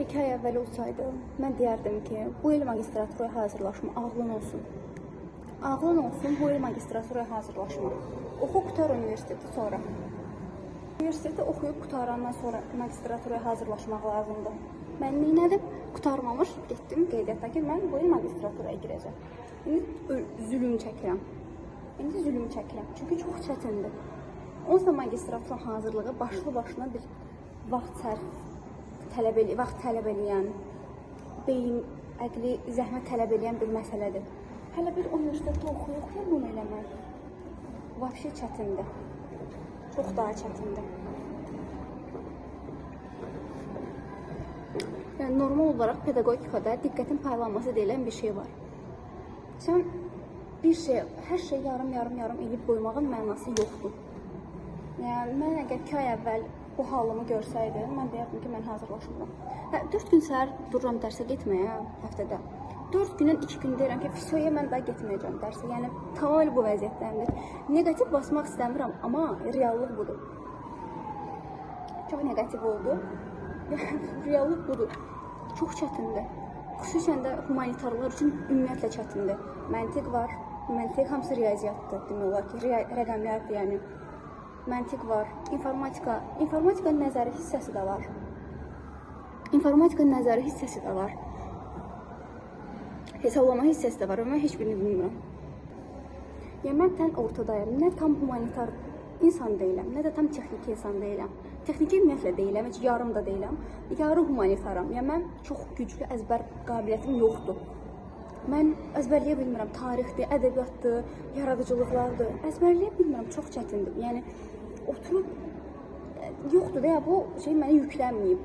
2 ay əvvəl olsaydı, mən deyərdim ki, bu il magistraturaya hazırlaşma, ağlın olsun. Ağlın olsun, bu il magistraturaya hazırlaşma. Oxu qutar universiteti sonra. Universiteti oxuyub qutarandan sonra magistraturaya hazırlaşmaq lazımdır. Mən neynədim? Qutarmamış, getdim qeydiyyatda ki, mən bu il magistraturaya girəcəm. İndi zülüm çəkirəm. Çünki çox çətindir. Onsuz da magistratura hazırlığı başlı başına bir vaxt tələb eləyən, beyin, əqli, zəhmət tələb eləyən bir məsələdir. Hələ bir universitetdə oxuyuq ya bunu eləmək. Vəbşi çətindir. Çox daha çətindir. Yəni, normal olaraq pedagogikada diqqətin paylanması deyilən bir şey var. Sən bir şey, hər şey yarım elib qoymağın mənası yoxdur. Yəni, mən əgər 2 ay əvvəl bu halımı görsəydim, mən deyərdim ki, mən hazırlaşmıram. 4 gün səhər dururam dərsə getməyə həftədə. 4 gündən 2 gün deyirəm ki, fisioya mən daha getməyəcəm dərsə. Yəni, tamamilə bu vəziyyətdəmdir. Negativ basmaq istəmirəm, amma reallıq budur. Çox negativ oldu. Reallıq budur. Çox çətindir. Xüsusən də humanitarlar üçün ümumiyyətlə çətindir. Məntiq var. Məntiq hamısı riyaziyyatdır, demək olar ki, rəqəmlərdir, yəni. Məntiq var. İnformatikanın nəzəri hissəsi də var. Hesablama hissəsi də var və mən heç birini bilmirəm. Yəni, mən tən ortadayım. Nə tam humanitar insan deyiləm, nə də tam texniki insan deyiləm. Texniki ümumiyyətlə deyiləm, heç yarım da deyiləm. Yarı humanitaram. Yəni, mən çox güclü əzbər qabiliyyətim yoxdur. Mən əzbərləyə bilmirəm. Tarixdir, ədəbiyyatdır, yaradıcılıqlardır. Əzbərləyə bilmirəm, çox çətindir. Yəni, oturub, yoxdur da ya, bu şey mənə yüklənməyib.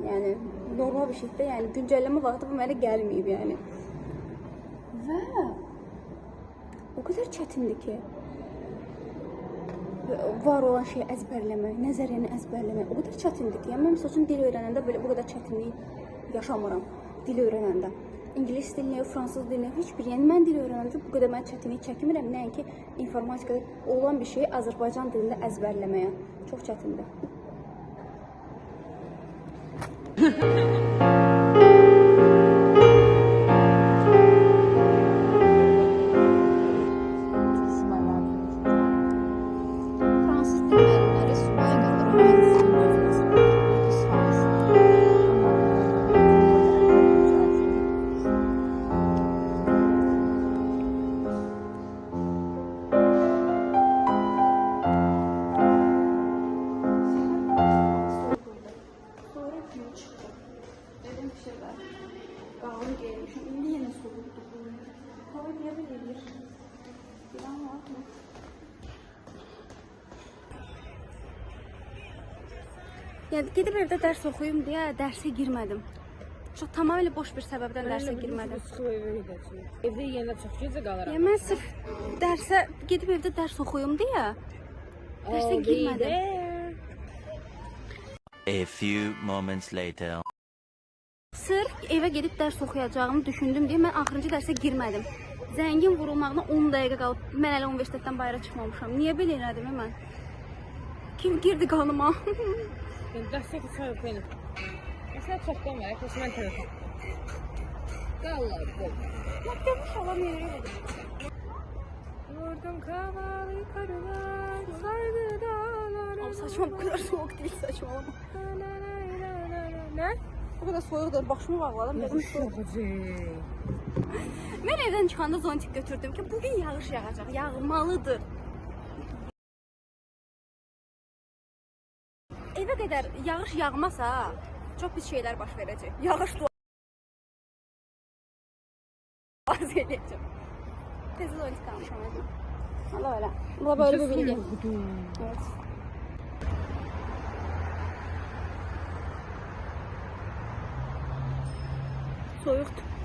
Yəni, normal bir şeydir, yəni, güncəlləmə vaxtı bu mənə gəlməyib, yəni. Və o qədər çətindir ki, var olan şeyi əzbərləmək, nəzəriyyəni əzbərləmək o qədər çətindir ki, yəni, mən məsəl üçün dil öyrənəndə belə bu qədər çətinlik yaşamıram, dil öyrənəndə. İngilis dilini, fransız dilini, heç bir, yəni mən dil öyrənəndə bu qədər mən çətinlik çəkmirəm, nəinki informatikada olan bir şeyi Azərbaycan dilində əzbərləməyə. Çox çətindir. Yəni, gedib evdə dərs oxuyum deyə dərsə girmədim. Çox tamamilə boş bir səbəbdən dərsə girmədim. Evdə yenə çox gecə qalıram. Yəni, mən sırf dərsə, gedib evdə dərs oxuyum deyə dərsə girmədim. A few moments later. Sırf evə gedib dərs oxuyacağımı düşündüm deyə mən axırıncı dərsə girmədim. Zəngin vurulmağına 10 dəqiqə qalıb, mən hələ universitetdən bayıra çıxmamışam. Niyə belə elədim mən? Kim girdi qanıma? Dərsək ki, çay oxuyun. Məsələn, çoxdan var, yaxşı mən tərəfim. Qallar, bol. Məktəbmiş alam yeri edir. Vurdum kavalı yukarılar, sardı dağlar. Ama saçma, bu kadar soğuk değil, saçmalama. Ne? Bu kadar soğukdur, başımı bağladım. Yağış yağacaq. Mən evdən çıxanda zontik götürdüm ki, bugün yağış yağacaq, yağmalıdır. Evə qədər yağış yağmasa, çox pis şeylər baş verəcək. Yağış duaz edəcəm. Tezli zontik almışam evdən. Allah öyle. Bu da böyle bir bilgi. Evet. Soyuqdur.